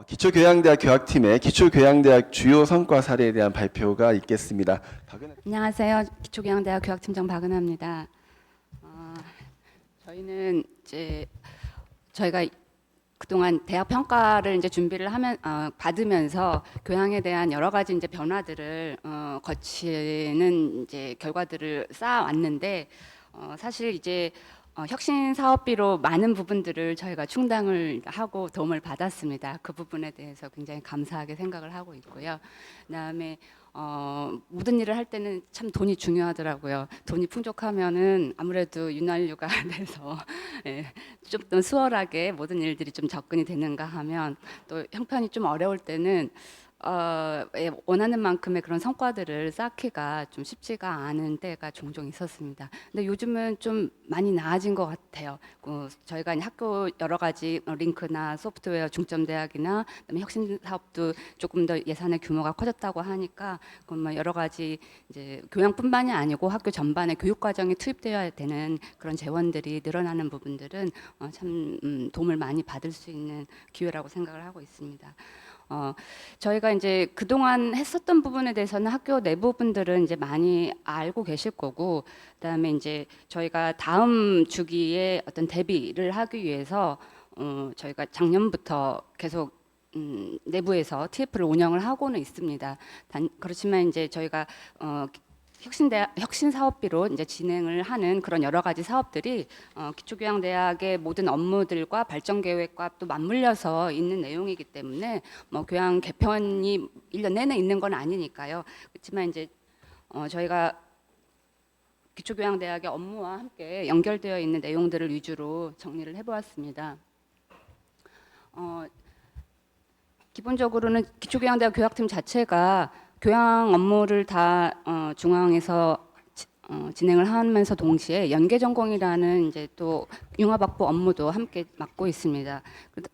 기초교양대학 교학팀의 기초교양대학 주요 성과 사례에 대한 발표가 있겠습니다. 안녕하세요. 기초교양대학 교학팀장 박은하입니다. 저희는 이제 저희가 그동안 대학 평가를 이제 준비를 받으면서 교양에 대한 여러 가지 이제 변화들을 거치는 이제 결과들을 쌓아왔는데 사실 이제 혁신 사업비로 많은 부분들을 저희가 충당을 하고 도움을 받았습니다. 그 부분에 대해서 굉장히 감사하게 생각을 하고 있고요. 그다음에 모든 일을 할 때는 참 돈이 중요하더라고요. 돈이 풍족하면은 아무래도 윤활유가 돼서 예, 좀 더 수월하게 모든 일들이 좀 접근이 되는가 하면 또 형편이 좀 어려울 때는 원하는 만큼의 그런 성과들을 쌓기가 좀 쉽지가 않은 때가 종종 있었습니다. 근데 요즘은 좀 많이 나아진 것 같아요. 저희가 학교 여러 가지 링크나 소프트웨어 중점대학이나 그다음에 혁신 사업도 조금 더 예산의 규모가 커졌다고 하니까 여러 가지 이제 교양뿐만이 아니고 학교 전반에 교육 과정에 투입되어야 되는 그런 재원들이 늘어나는 부분들은 참 도움을 많이 받을 수 있는 기회라고 생각을 하고 있습니다. 저희가 이제 그동안 했었던 부분에 대해서는 학교 내부 분들은 이제 많이 알고 계실 거고, 그다음에 이제 저희가 다음 주기에 어떤 대비를 하기 위해서 저희가 작년부터 계속 내부에서 TF를 운영을 하고는 있습니다. 그렇지만 이제 저희가 혁신 사업비로 이제 진행을 하는 그런 여러 가지 사업들이 기초교양대학의 모든 업무들과 발전 계획과 또 맞물려서 있는 내용이기 때문에 뭐 교양 개편이 1년 내내 있는 건 아니니까요. 그렇지만 이제 저희가 기초교양대학의 업무와 함께 연결되어 있는 내용들을 위주로 정리를 해보았습니다. 기본적으로는 기초교양대학 교학팀 자체가 교양 업무를 다 중앙에서 진행을 하면서 동시에 연계전공이라는 이제 또 융합학부 업무도 함께 맡고 있습니다.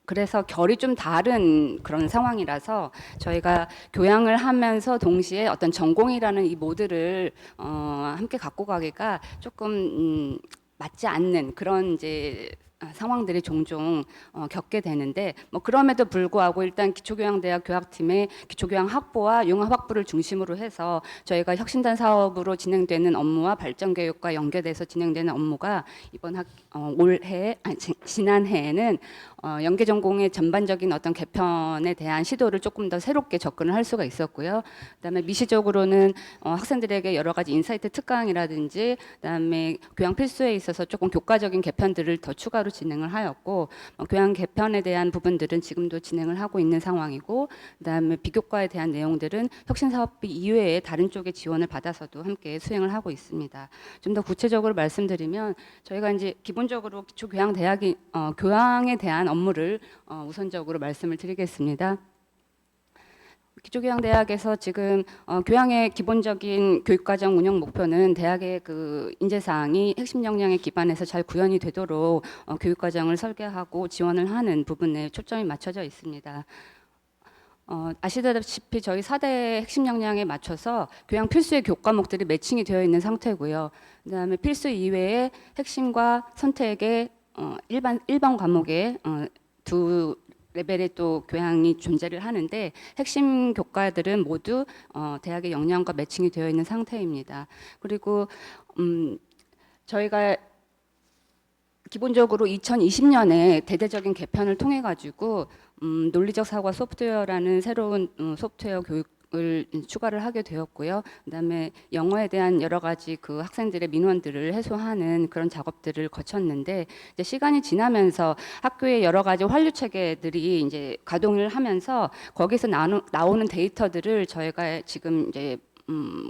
그래서 결이 좀 다른 그런 상황이라서 저희가 교양을 하면서 동시에 어떤 전공이라는 이 모드를 함께 갖고 가기가 조금 맞지 않는 그런 이제 상황들이 종종 겪게 되는데 뭐 그럼에도 불구하고 일단 기초교양대학 교학팀의 기초교양 학부와 융합학부를 중심으로 해서 저희가 혁신단 사업으로 진행되는 업무와 발전교육과 연계돼서 진행되는 업무가 이번 올해 지난해에는 연계전공의 전반적인 어떤 개편에 대한 시도를 조금 더 새롭게 접근을 할 수가 있었고요. 그다음에 미시적으로는 학생들에게 여러 가지 인사이트 특강이라든지 그다음에 교양 필수에 있어서 조금 교과적인 개편들을 더 추가로 진행을 하였고 교양 개편에 대한 부분들은 지금도 진행을 하고 있는 상황이고 그다음에 비교과에 대한 내용들은 혁신 사업비 이외에 다른 쪽의 지원을 받아서도 함께 수행을 하고 있습니다. 좀 더 구체적으로 말씀드리면 저희가 이제 기본적으로 기초교양대학이 교양에 대한 업무를 우선적으로 말씀을 드리겠습니다. 기초교양대학에서 지금 교양의 기본적인 교육과정 운영 목표는 대학의 그 인재사항이 핵심 역량에 기반해서 잘 구현이 되도록 교육과정을 설계하고 지원을 하는 부분에 초점이 맞춰져 있습니다. 아시다시피 저희 4대 핵심 역량에 맞춰서 교양 필수의 교과목들이 매칭이 되어 있는 상태고요. 그다음에 필수 이외에 핵심과 선택의 일반 과목에 두 레벨의 또 교양이 존재를 하는데 핵심 교과들은 모두 대학의 역량과 매칭이 되어 있는 상태입니다. 그리고 저희가 기본적으로 2020년에 대대적인 개편을 통해 가지고 논리적 사고와 소프트웨어라는 새로운 소프트웨어 교육을 추가를 하게 되었고요. 그다음에 영어에 대한 여러 가지 그 학생들의 민원들을 해소하는 그런 작업들을 거쳤는데 이제 시간이 지나면서 학교의 여러 가지 환류 체계들이 이제 가동을 하면서 거기서 나오는 데이터들을 저희가 지금 이제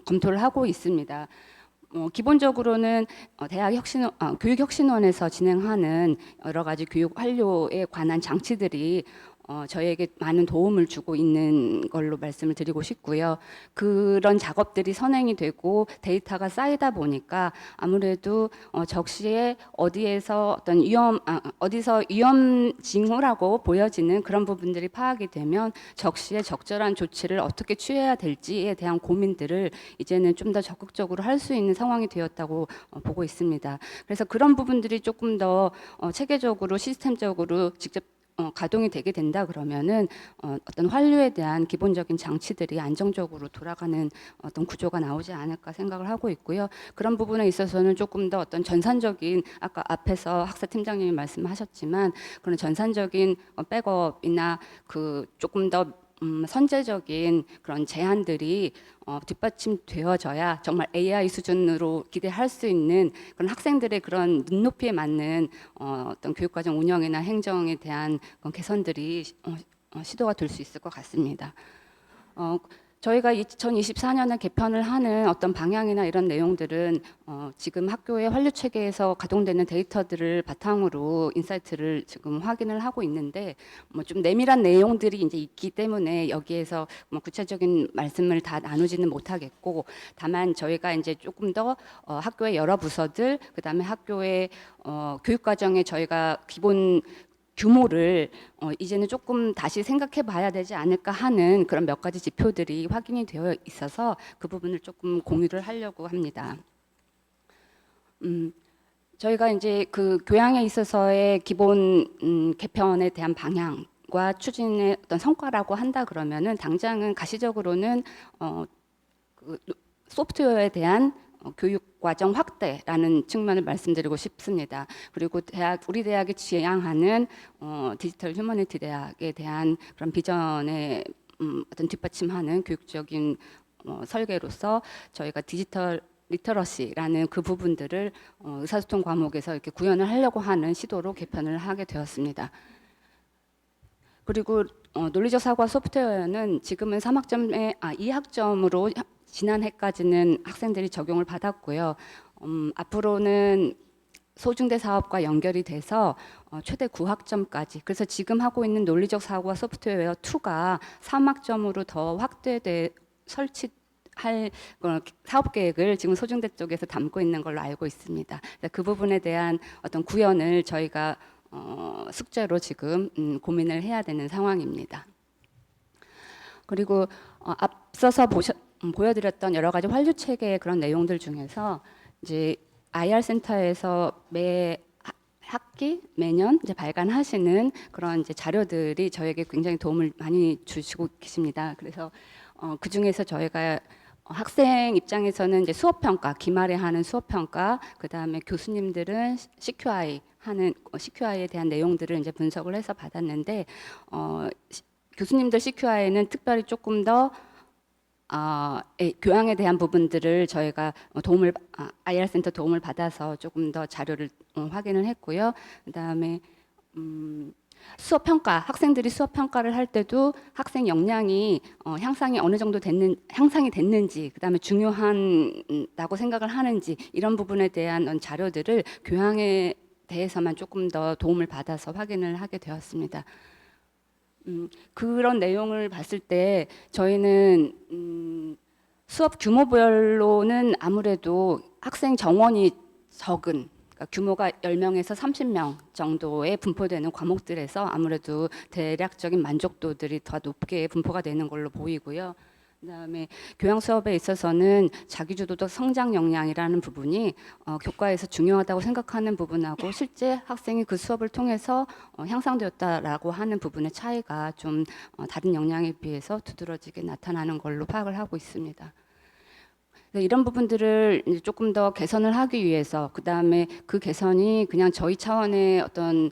검토를 하고 있습니다. 기본적으로는 교육혁신원에서 진행하는 여러 가지 교육 환료에 관한 장치들이 저희에게 많은 도움을 주고 있는 걸로 말씀을 드리고 싶고요. 그런 작업들이 선행이 되고 데이터가 쌓이다 보니까 아무래도 적시에 어디서 위험 징후라고 보여지는 그런 부분들이 파악이 되면 적시에 적절한 조치를 어떻게 취해야 될지에 대한 고민들을 이제는 좀 더 적극적으로 할 수 있는 상황이 되었다고 보고 있습니다. 그래서 그런 부분들이 조금 더 체계적으로 시스템적으로 직접 가동이 되게 된다 그러면은 어떤 환류에 대한 기본적인 장치들이 안정적으로 돌아가는 어떤 구조가 나오지 않을까 생각을 하고 있고요. 그런 부분에 있어서는 조금 더 어떤 전산적인 아까 앞에서 학사 팀장님이 말씀하셨지만 그런 전산적인 백업이나 그 조금 더 선제적인 그런 제안들이 뒷받침되어져야 정말 AI 수준으로 기대할 수 있는 그런 학생들의 그런 눈높이에 맞는 어떤 교육과정 운영이나 행정에 대한 그런 개선들이 시도가 될 수 있을 것 같습니다. 저희가 2024년에 개편을 하는 어떤 방향이나 이런 내용들은 지금 학교의 환류 체계에서 가동되는 데이터들을 바탕으로 인사이트를 지금 확인을 하고 있는데 뭐 좀 내밀한 내용들이 이제 있기 때문에 여기에서 뭐 구체적인 말씀을 다 나누지는 못하겠고 다만 저희가 이제 조금 더 학교의 여러 부서들 그다음에 학교의 교육 과정에 저희가 기본 규모를 이제는 조금 다시 생각해 봐야 되지 않을까 하는 그런 몇 가지 지표들이 확인이 되어 있어서 그 부분을 조금 공유를 하려고 합니다. 저희가 이제 그 교양에 있어서의 기본 개편에 대한 방향과 추진의 어떤 성과라고 한다 그러면은 당장은 가시적으로는 그 소프트웨어에 대한 교육 과정 확대라는 측면을 말씀드리고 싶습니다. 그리고 우리 대학이 지향하는 디지털 휴머니티 대학에 대한 그런 비전에 어떤 뒷받침하는 교육적인 설계로서 저희가 디지털 리터러시라는 그 부분들을 의사소통 과목에서 이렇게 구현을 하려고 하는 시도로 개편을 하게 되었습니다. 그리고 논리적 사고와 소프트웨어는 지금은 2학점으로 지난 해까지는 학생들이 적용을 받았고요. 앞으로는 소중대 사업과 연결이 돼서 최대 9학점까지 그래서 지금 하고 있는 논리적 사고와 소프트웨어 2가 3학점으로 더 확대돼 설치할 사업 계획을 지금 소중대 쪽에서 담고 있는 걸로 알고 있습니다. 그 부분에 대한 어떤 구현을 저희가 숙제로 지금 고민을 해야 되는 상황입니다. 그리고 앞서서 보여드렸던 여러 가지 환류 체계의 그런 내용들 중에서 이제 IR 센터에서 매 학기 매년 이제 발간하시는 그런 이제 자료들이 저에게 굉장히 도움을 많이 주시고 계십니다. 그래서 그 중에서 저희가 학생 입장에서는 이제 수업 평가, 기말에 하는 수업 평가, 그 다음에 교수님들은 CQI에 대한 내용들을 이제 분석을 해서 받았는데 교수님들 CQI는 특별히 조금 더 교양에 대한 부분들을 저희가 IR 센터 도움을 받아서 조금 더 자료를 확인을 했고요. 그다음에 수업 평가, 학생들이 수업 평가를 할 때도 학생 역량이 향상이 어느 정도 향상이 됐는지, 그다음에 중요하다고 생각을 하는지 이런 부분에 대한 자료들을 교양에 대해서만 조금 더 도움을 받아서 확인을 하게 되었습니다. 그런 내용을 봤을 때 저희는 수업 규모별로는 아무래도 학생 정원이 적은 그러니까 규모가 10명에서 30명 정도에 분포되는 과목들에서 아무래도 대략적인 만족도들이 더 높게 분포가 되는 걸로 보이고요. 그다음에 교양 수업에 있어서는 자기주도적 성장 역량이라는 부분이 교과에서 중요하다고 생각하는 부분하고 실제 학생이 그 수업을 통해서 향상되었다라고 하는 부분의 차이가 좀 다른 역량에 비해서 두드러지게 나타나는 걸로 파악을 하고 있습니다. 이런 부분들을 이제 조금 더 개선을 하기 위해서 그 다음에 그 개선이 그냥 저희 차원의 어떤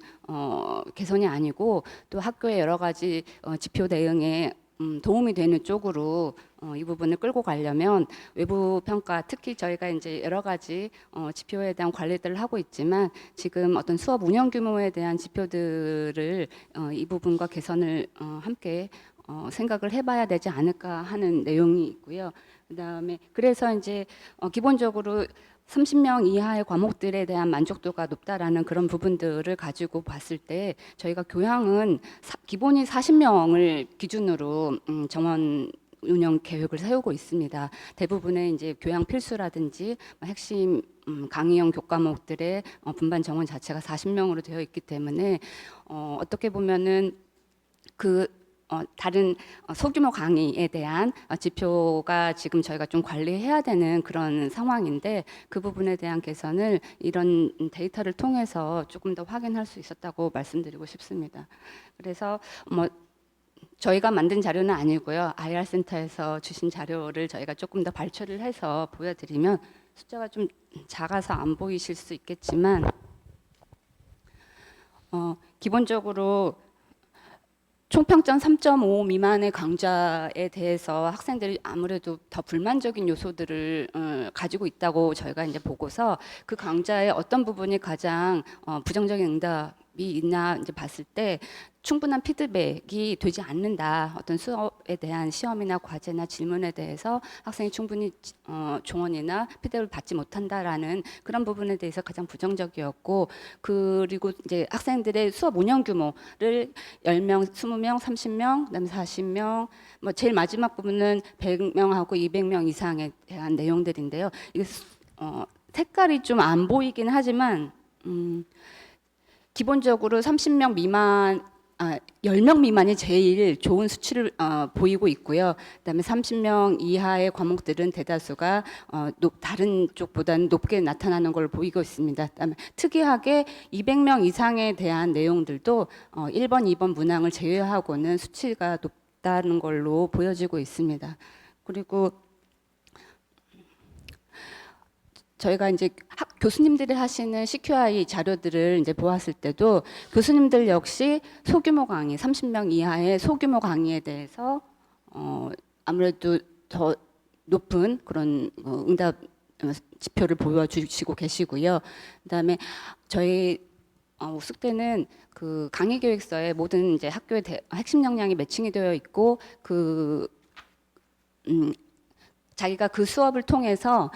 개선이 아니고 또 학교의 여러 가지 지표 대응에 도움이 되는 쪽으로 이 부분을 끌고 가려면 외부 평가 특히 저희가 이제 여러 가지 지표에 대한 관리들을 하고 있지만 지금 어떤 수업 운영 규모에 대한 지표들을 이 부분과 개선을 함께 생각을 해봐야 되지 않을까 하는 내용이 있고요. 그다음에 그래서 이제 기본적으로 30명 이하의 과목들에 대한 만족도가 높다라는 그런 부분들을 가지고 봤을 때 저희가 교양은 기본이 40명을 기준으로 정원 운영 계획을 세우고 있습니다. 대부분의 이제 교양 필수라든지 핵심 강의형 교과목들의 분반 정원 자체가 40명으로 되어 있기 때문에 어떻게 보면은 그 다른 소규모 강의에 대한 지표가 지금 저희가 좀 관리해야 되는 그런 상황인데 그 부분에 대한 개선을 이런 데이터를 통해서 조금 더 확인할 수 있었다고 말씀드리고 싶습니다. 그래서 뭐 저희가 만든 자료는 아니고요. IR 센터에서 주신 자료를 저희가 조금 더 발췌를 해서 보여드리면 숫자가 좀 작아서 안 보이실 수 있겠지만 기본적으로 총평점 3.5 미만의 강좌에 대해서 학생들이 아무래도 더 불만적인 요소들을 가지고 있다고 저희가 이제 보고서 그 강좌의 어떤 부분이 가장 부정적인 응답이 있나 이제 봤을 때 충분한 피드백이 되지 않는다. 어떤 수업에 대한 시험이나 과제나 질문에 대해서 학생이 충분히 조언이나 피드백을 받지 못한다라는 그런 부분에 대해서 가장 부정적이었고, 그리고 이제 학생들의 수업 운영 규모를 10명, 20명, 30명, 그다음에 40명, 뭐 제일 마지막 부분은 100명하고 200명 이상에 대한 내용들인데요. 이게 색깔이 좀 안 보이긴 하지만 기본적으로 30명 미만 10명 미만이 제일 좋은 수치를 보이고 있고요. 그다음에 30명 이하의 과목들은 대다수가 다른 쪽보다는 높게 나타나는 걸 보이고 있습니다. 그다음에 특이하게 200명 이상에 대한 내용들도 1번, 2번 문항을 제외하고는 수치가 높다는 걸로 보여지고 있습니다. 그리고 저희가 이제 교수님들이 하시는 CQI 자료들을 이제 보았을 때도 교수님들 역시 소규모 강의, 30명 이하의 소규모 강의에 대해서 아무래도 더 높은 그런 응답 지표를 보여주시고 계시고요. 그다음에 저희 우수 때는 그 강의 계획서에 모든 이제 학교의 핵심 역량이 매칭이 되어 있고 자기가 그 수업을 통해서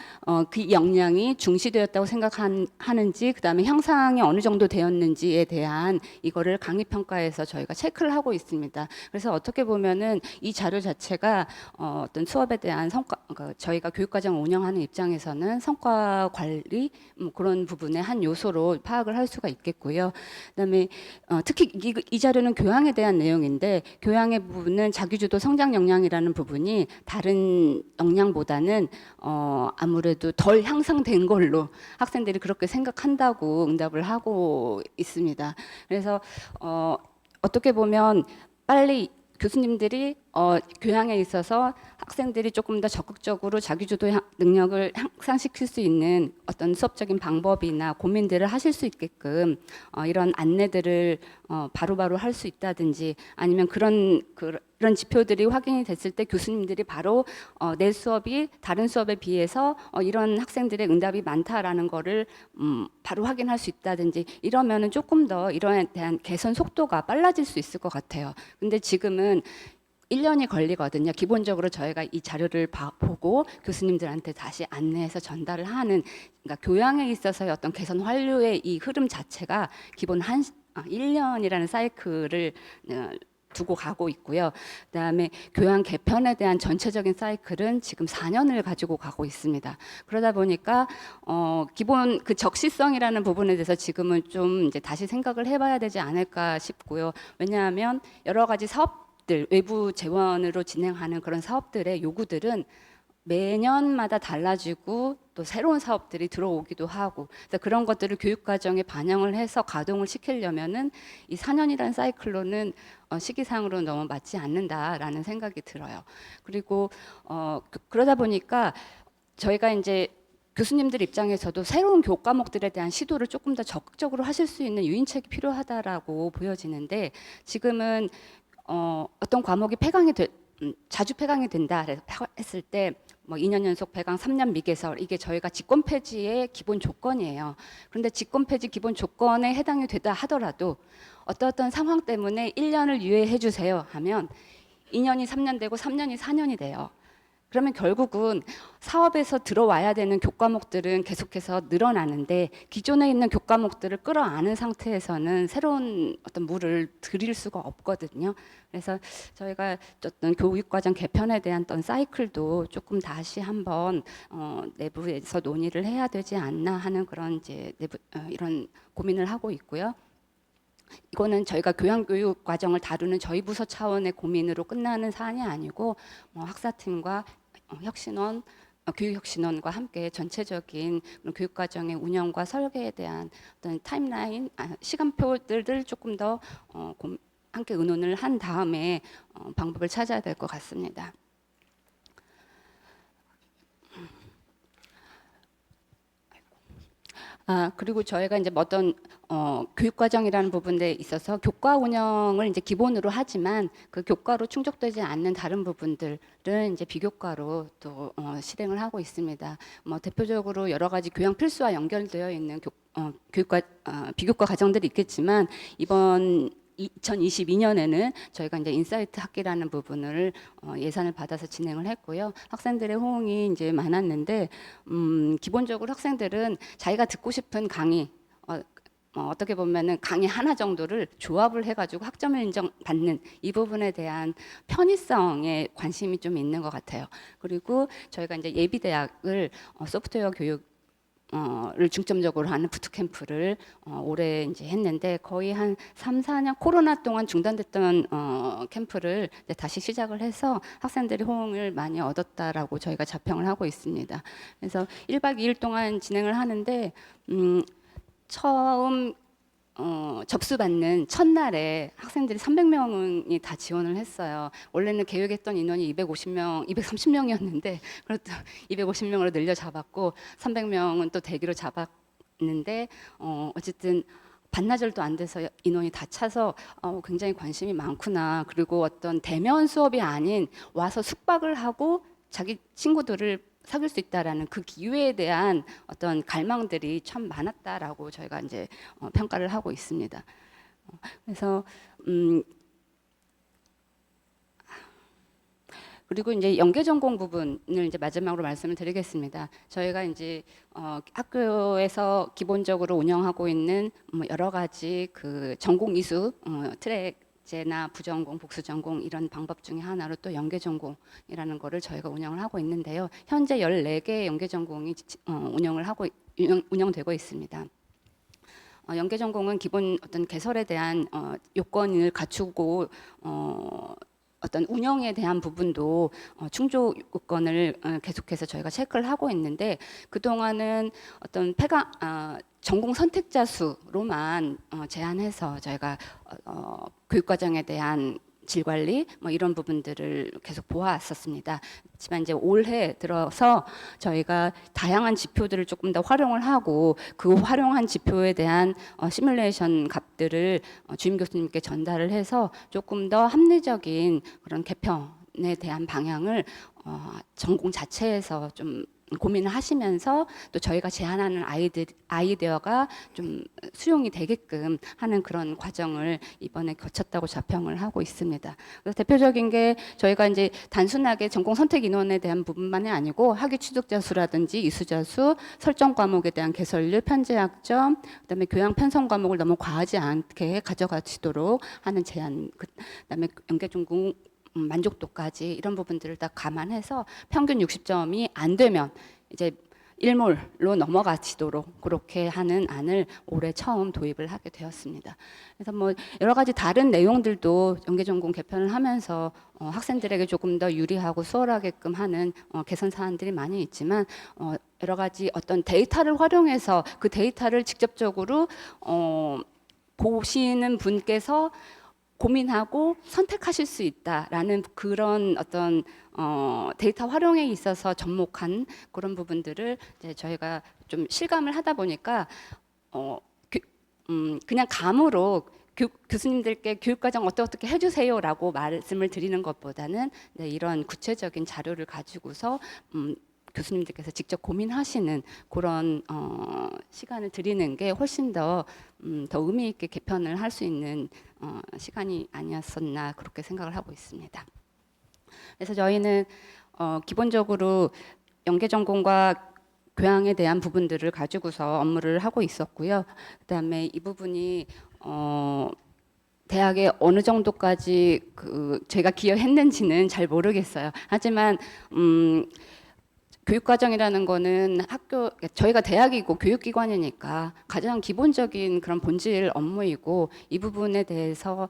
그 역량이 중시되었다고 생각하는지, 그다음에 향상이 어느 정도 되었는지에 대한 이거를 강의 평가에서 저희가 체크를 하고 있습니다. 그래서 어떻게 보면은 이 자료 자체가 어떤 수업에 대한 성과, 그러니까 저희가 교육과정 운영하는 입장에서는 성과 관리 그런 부분의 한 요소로 파악을 할 수가 있겠고요. 그다음에 특히 이 자료는 교양에 대한 내용인데 교양의 부분은 자기주도 성장 역량이라는 부분이 다른 역량보다는 아무래도 덜 향상된 걸로 학생들이 그렇게 생각한다고 응답을 하고 있습니다. 그래서 어떻게 보면 빨리 교수님들이 교양에 있어서 학생들이 조금 더 적극적으로 자기주도 능력을 향상시킬 수 있는 어떤 수업적인 방법이나 고민들을 하실 수 있게끔 이런 안내들을 바로바로 할 수 있다든지 아니면 그런 지표들이 확인이 됐을 때 교수님들이 바로 내 수업이 다른 수업에 비해서 이런 학생들의 응답이 많다라는 거를 바로 확인할 수 있다든지 이러면은 조금 더 이런 대한 개선 속도가 빨라질 수 있을 것 같아요. 근데 지금은 1년이 걸리거든요. 기본적으로 저희가 이 자료를 보고 교수님들한테 다시 안내해서 전달을 하는, 그러니까 교양에 있어서의 어떤 개선 완료의 이 흐름 자체가 기본 1년이라는 사이클을 두고 가고 있고요. 그다음에 교양 개편에 대한 전체적인 사이클은 지금 4년을 가지고 가고 있습니다. 그러다 보니까 기본 그 적시성이라는 부분에 대해서 지금은 좀 이제 다시 생각을 해봐야 되지 않을까 싶고요. 왜냐하면 여러 가지 외부 재원으로 진행하는 그런 사업들의 요구들은 매년마다 달라지고 또 새로운 사업들이 들어오기도 하고, 그래서 그런 것들을 교육과정에 반영을 해서 가동을 시키려면은 이 4년이라는 사이클로는 시기상으로 너무 맞지 않는다라는 생각이 들어요. 그리고 그러다 보니까 저희가 이제 교수님들 입장에서도 새로운 교과목들에 대한 시도를 조금 더 적극적으로 하실 수 있는 유인책이 필요하다라고 보여지는데, 지금은 어떤 과목이 자주 폐강이 된다 했을 때 뭐 2년 연속 폐강, 3년 미개설, 이게 저희가 직권 폐지의 기본 조건이에요. 그런데 직권 폐지 기본 조건에 해당이 되다 하더라도 어떤 상황 때문에 1년을 유예해 주세요 하면 2년이 3년 되고 3년이 4년이 돼요. 그러면 결국은 사업에서 들어와야 되는 교과목들은 계속해서 늘어나는데 기존에 있는 교과목들을 끌어안은 상태에서는 새로운 어떤 물을 들일 수가 없거든요. 그래서 저희가 어떤 교육과정 개편에 대한 어떤 사이클도 조금 다시 한번 내부에서 논의를 해야 되지 않나 하는 그런 이제 이런 고민을 하고 있고요. 이거는 저희가 교양 교육 과정을 다루는 저희 부서 차원의 고민으로 끝나는 사안이 아니고 학사팀과 혁신원 교육혁신원과 함께 전체적인 교육 과정의 운영과 설계에 대한 어떤 타임라인, 시간표들을 조금 더 함께 의논을 한 다음에 방법을 찾아야 될 것 같습니다. 그리고 저희가 이제 어떤 교육 과정이라는 부분에 있어서 교과 운영을 이제 기본으로 하지만 그 교과로 충족되지 않는 다른 부분들은 이제 비교과로 또 실행을 하고 있습니다. 대표적으로 여러 가지 교양 필수와 연결되어 있는 교육과 비교과 과정들이 있겠지만 이번 2022년에는 저희가 이제 인사이트 학기라는 부분을 예산을 받아서 진행을 했고요. 학생들의 호응이 이제 많았는데 기본적으로 학생들은 자기가 듣고 싶은 강의 어떻게 보면은 강의 하나 정도를 조합을 해가지고 학점을 인정받는 이 부분에 대한 편의성에 관심이 좀 있는 것 같아요. 그리고 저희가 이제 예비대학을 소프트웨어 교육 를 중점적으로 하는 부트캠프를 올해 이제 했는데 거의 한 3, 4년 코로나 동안 중단됐던 캠프를 이제 다시 시작을 해서 학생들이 호응을 많이 얻었다라고 저희가 자평을 하고 있습니다. 그래서 1박 2일 동안 진행을 하는데 처음 접수받는 첫날에 학생들이 300명이 다 지원을 했어요. 원래는 계획했던 인원이 250명, 230명이었는데 그것도 250명으로 늘려 잡았고 300명은 또 대기로 잡았는데 어쨌든 반나절도 안 돼서 인원이 다 차서 굉장히 관심이 많구나. 그리고 어떤 대면 수업이 아닌 와서 숙박을 하고 자기 친구들을 사귈 수 있다라는 그 기회에 대한 어떤 갈망들이 참 많았다라고 저희가 이제 평가를 하고 있습니다. 그래서 그리고 이제 연계 전공 부분을 이제 마지막으로 말씀을 드리겠습니다. 저희가 이제 학교에서 기본적으로 운영하고 있는 여러 가지 그 전공 이수 트랙 제나 부전공, 복수전공 이런 방법 중에 하나로 또 연계전공이라는 거를 저희가 운영을 하고 있는데요. 현재 14개의 연계전공이 운영되고 있습니다. 연계전공은 기본 어떤 개설에 대한 요건을 갖추고 어떤 운영에 대한 부분도 충족 요건을 계속해서 저희가 체크를 하고 있는데 그동안은 어떤 전공 선택자 수로만 제한해서 저희가 교육과정에 대한 질관리 이런 부분들을 계속 보았었습니다. 하지만 이제 올해 들어서 저희가 다양한 지표들을 조금 더 활용을 하고 그 활용한 지표에 대한 시뮬레이션 값들을 주임 교수님께 전달을 해서 조금 더 합리적인 그런 개편에 대한 방향을 전공 자체에서 좀 고민을 하시면서 또 저희가 제안하는 아이디어가 좀 수용이 되게끔 하는 그런 과정을 이번에 거쳤다고 자평을 하고 있습니다. 그래서 대표적인 게 저희가 이제 단순하게 전공 선택 인원에 대한 부분만이 아니고 학위 취득자 수라든지 이수자 수, 설정 과목에 대한 개설률, 편제 학점, 그다음에 교양 편성 과목을 너무 과하지 않게 가져가시도록 하는 제안, 그다음에 연계 전공 만족도까지 이런 부분들을 다 감안해서 평균 60점이 안 되면 이제 일몰로 넘어가시도록 그렇게 하는 안을 올해 처음 도입을 하게 되었습니다. 그래서 여러 가지 다른 내용들도 연계전공 개편을 하면서 학생들에게 조금 더 유리하고 수월하게끔 하는 개선 사안들이 많이 있지만 여러 가지 어떤 데이터를 활용해서 그 데이터를 직접적으로 보시는 분께서 고민하고 선택하실 수 있다라는 그런 어떤 데이터 활용에 있어서 접목한 그런 부분들을 이제 저희가 좀 실감을 하다 보니까 그냥 감으로 교수님들께 교육과정 어떻게 해주세요라고 말씀을 드리는 것보다는 이런 구체적인 자료를 가지고서 교수님들께서 직접 고민하시는 그런 시간을 드리는 게 훨씬 더 의미 있게 개편을 할 수 있는 시간이 아니었었나 그렇게 생각을 하고 있습니다. 그래서 저희는 기본적으로 연계전공과 교양에 대한 부분들을 가지고서 업무를 하고 있었고요. 그다음에 이 부분이 대학에 어느 정도까지 제가 기여했는지는 잘 모르겠어요. 하지만 교육과정이라는 거는 학교, 저희가 대학이고 교육기관이니까 가장 기본적인 그런 본질 업무이고 이 부분에 대해서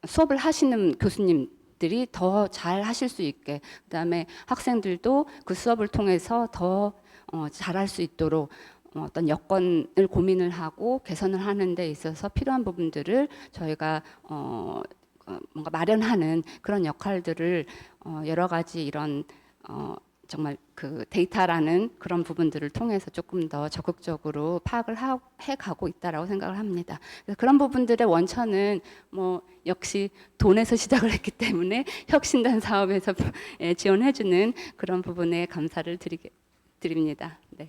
수업을 하시는 교수님들이 더 잘 하실 수 있게, 그다음에 학생들도 그 수업을 통해서 더 잘할 수 있도록 어떤 여건을 고민을 하고 개선을 하는 데 있어서 필요한 부분들을 저희가 뭔가 마련하는 그런 역할들을 여러 가지 이런 정말 그 데이터라는 그런 부분들을 통해서 조금 더 적극적으로 파악을 해가고 있다라고 생각을 합니다. 그래서 그런 부분들의 원천은 뭐 역시 돈에서 시작을 했기 때문에 혁신단 사업에서 지원해주는 그런 부분에 감사를 드립니다. 네.